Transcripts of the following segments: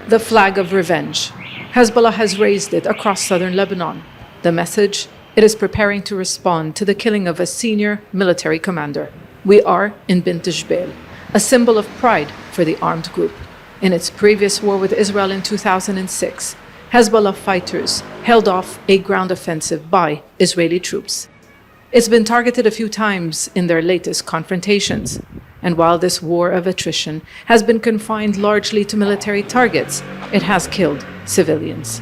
The flag of revenge. Hezbollah has raised it across southern Lebanon. The message: it is preparing to respond to the killing of a senior military commander. We are in Bint Jbeil, a symbol of pride for the armed group. In its previous war with Israel in 2006, Hezbollah fighters held off a ground offensive by Israeli troops. It's been targeted a few times in their latest confrontations. And while this war of attrition has been confined largely to military targets, it has killed civilians.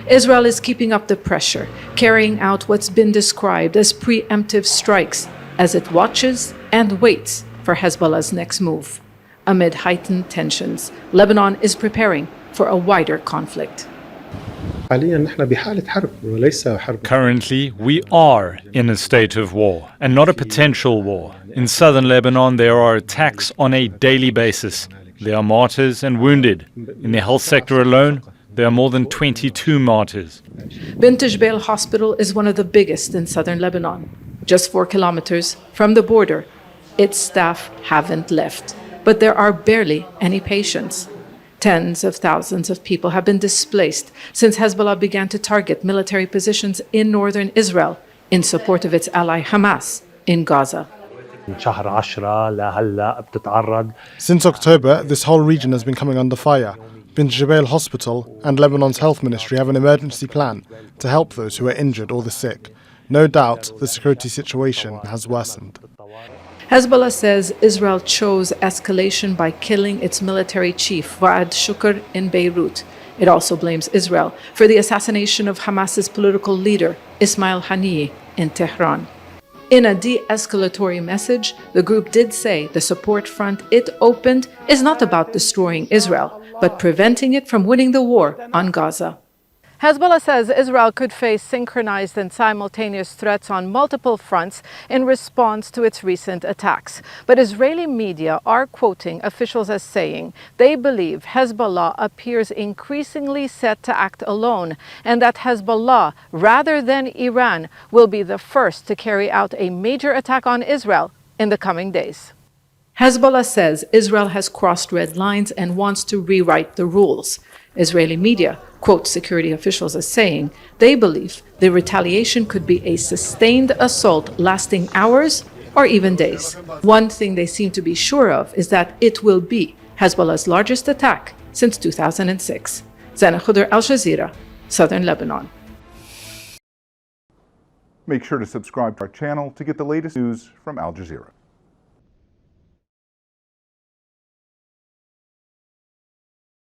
Israel is keeping up the pressure, carrying out what's been described as preemptive strikes as it watches and waits for Hezbollah's next move. Amid heightened tensions, Lebanon is preparing for a wider conflict. Currently, we are in a state of war, and not a potential war. In southern Lebanon, there are attacks on a daily basis. There are martyrs and wounded. In the health sector alone, there are more than 22 martyrs. Bint Jbeil Hospital is one of the biggest in southern Lebanon. Just 4 kilometers from the border, its staff haven't left, but there are barely any patients. Tens of thousands of people have been displaced since Hezbollah began to target military positions in northern Israel in support of its ally Hamas in Gaza. Since October, this whole region has been coming under fire. Bint Jbeil Hospital and Lebanon's health ministry have an emergency plan to help those who are injured or the sick. No doubt the security situation has worsened. Hezbollah says Israel chose escalation by killing its military chief, Waad Shukr, in Beirut. It also blames Israel for the assassination of Hamas's political leader, Ismail Haniyeh, in Tehran. In a de-escalatory message, the group did say the support front it opened is not about destroying Israel, but preventing it from winning the war on Gaza. Hezbollah says Israel could face synchronized and simultaneous threats on multiple fronts in response to its recent attacks. But Israeli media are quoting officials as saying they believe Hezbollah appears increasingly set to act alone, and that Hezbollah, rather than Iran, will be the first to carry out a major attack on Israel in the coming days. Hezbollah says Israel has crossed red lines and wants to rewrite the rules. Israeli media quote security officials as saying they believe the retaliation could be a sustained assault lasting hours or even days. One thing they seem to be sure of is that it will be Hezbollah's largest attack since 2006. Zeina, Khodr, Al Jazeera, Southern Lebanon. Make sure to subscribe to our channel to get the latest news from Al Jazeera.